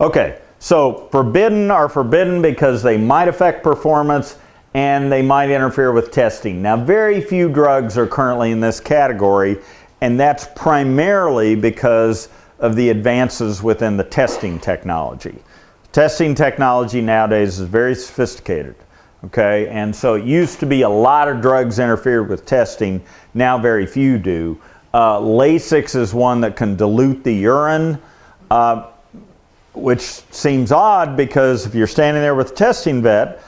Okay, so forbidden are forbidden because they might affect performance and they might interfere with testing. Now, very few drugs are currently in this category, and that's primarily because of the advances within the testing technology. Testing technology nowadays is very sophisticated, okay? And so it used to be a lot of drugs interfered with testing, now very few do. Lasix is one that can dilute the urine, which seems odd because if you're standing there with a testing vet,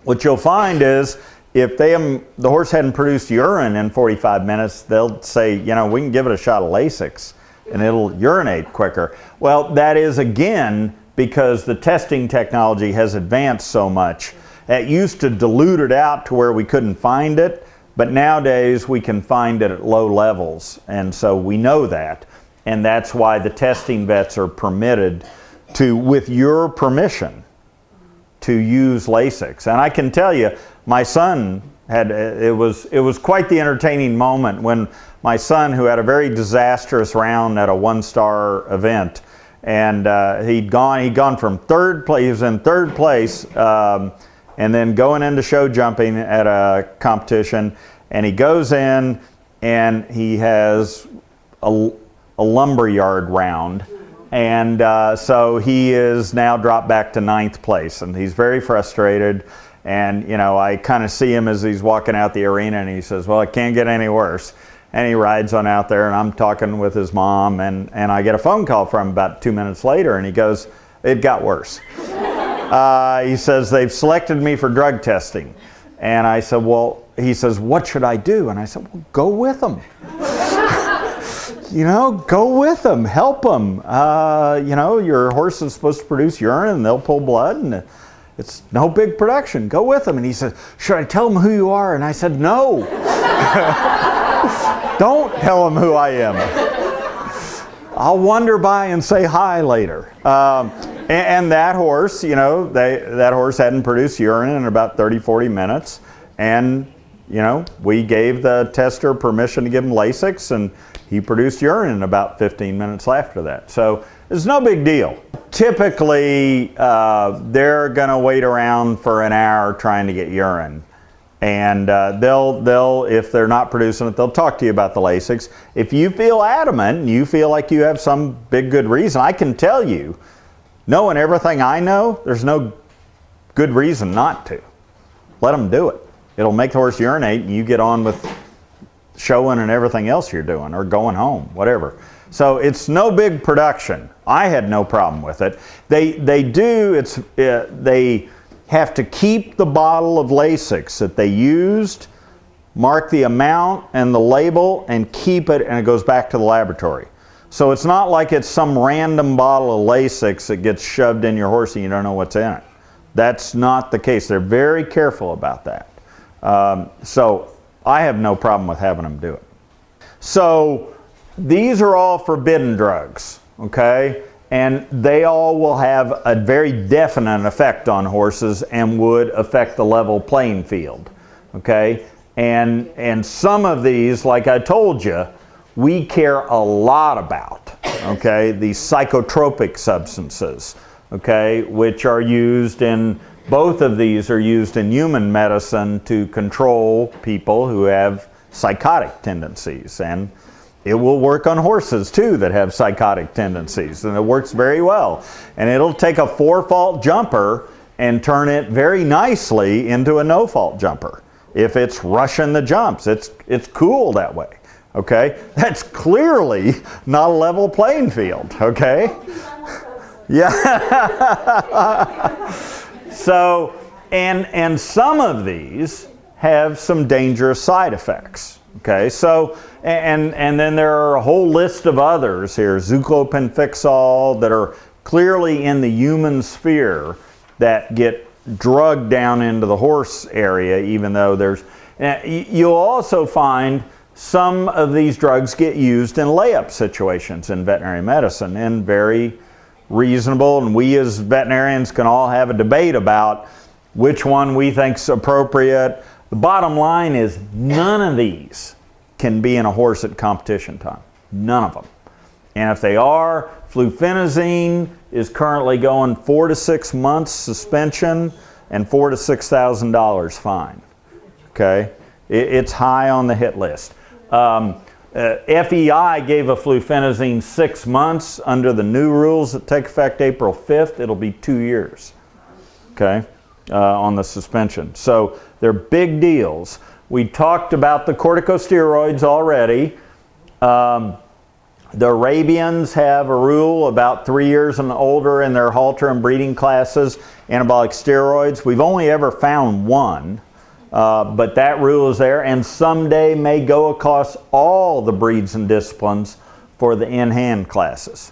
what you'll find is if the horse hadn't produced urine in 45 minutes, they'll say, you know, we can give it a shot of Lasix and it'll urinate quicker. Well, that is again because the testing technology has advanced so much. It used to dilute it out to where we couldn't find it, but nowadays we can find it at low levels, and so we know that. And that's why the testing vets are permitted to, with your permission, to use Lasix. And I can tell you, my son had, it was quite the entertaining moment when my son, who had a very disastrous round at a one-star event, and he'd gone from third place, he was in third place, and then going into show jumping at a competition, and he goes in and he has a lumberyard round, and so he is now dropped back to 9th place, and he's very frustrated. And you know, I kind of see him as he's walking out the arena, and he says, well, it can't get any worse. And he rides on out there, and I'm talking with his mom, and I get a phone call from him about 2 minutes later, and he goes, it got worse. He says, they've selected me for drug testing. And I said, well, he says, what should I do? And I said, well, go with them. You know, go with them, help them. You know, your horse is supposed to produce urine, and they'll pull blood, and it's no big production. Go with them. And he said, should I tell them who you are? And I said, no. Don't tell them who I am. I'll wander by and say hi later. And that horse, you know, that horse hadn't produced urine in about 30, 40 minutes. And, you know, we gave the tester permission to give him Lasix, and he produced urine in about 15 minutes after that. So it's no big deal. Typically, they're going to wait around for an hour trying to get urine. And they'll, if they're not producing it, they'll talk to you about the Lasix. If you feel adamant and you feel like you have some big good reason, I can tell you, knowing everything I know, there's no good reason not to. Let them do it. It'll make the horse urinate, and you get on with showing and everything else you're doing, or going home, whatever. So it's no big production. I had no problem with it. They have to keep the bottle of Lasix that they used, mark the amount and the label, and keep it, and it goes back to the laboratory. So it's not like it's some random bottle of Lasix that gets shoved in your horse and you don't know what's in it. That's not the case. They're very careful about that. So I have no problem with having them do it. So these are all forbidden drugs, okay? And they all will have a very definite effect on horses and would affect the level playing field, okay? And some of these, like I told you, we care a lot about, okay? These psychotropic substances, okay, which are used in, both of these are used in human medicine to control people who have psychotic tendencies. And it will work on horses too that have psychotic tendencies, and it works very well. And it'll take a 4-fault jumper and turn it very nicely into a no-fault jumper. If it's rushing the jumps, it's cool that way, okay? That's clearly not a level playing field, okay? Yeah. So, and some of these have some dangerous side effects, okay? So, and then there are a whole list of others here, Zuclopenfixol, that are clearly in the human sphere that get drugged down into the horse area, even though there's, you'll also find some of these drugs get used in layup situations in veterinary medicine, and very reasonable, and we as veterinarians can all have a debate about which one we think's appropriate. The bottom line is none of these can be in a horse at competition time. None of them. And if they are, flufenazine is currently going 4 to 6 months suspension and $4,000 to $6,000 fine. Okay, it's high on the hit list. FEI gave a flufenazine 6 months. Under the new rules that take effect April 5th, it'll be 2 years. Okay, on the suspension. So they're big deals. We talked about the corticosteroids already. The Arabians have a rule about 3 years and older in their halter and breeding classes, anabolic steroids. We've only ever found one, but that rule is there, and someday may go across all the breeds and disciplines for the in-hand classes.